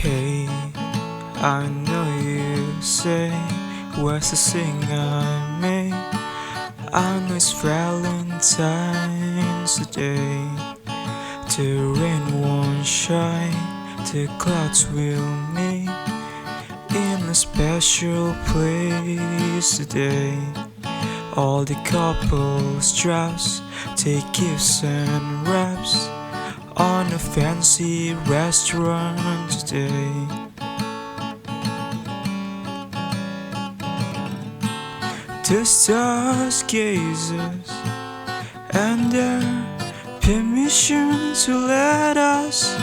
Hey, I know you say, what's the thing I made? I know it's Valentine's Day. The rain won't shine, the clouds will meet in a special place today. All the couples dress, take gifts and wraps on a fancy restaurant today. The stargazers and their permission to let us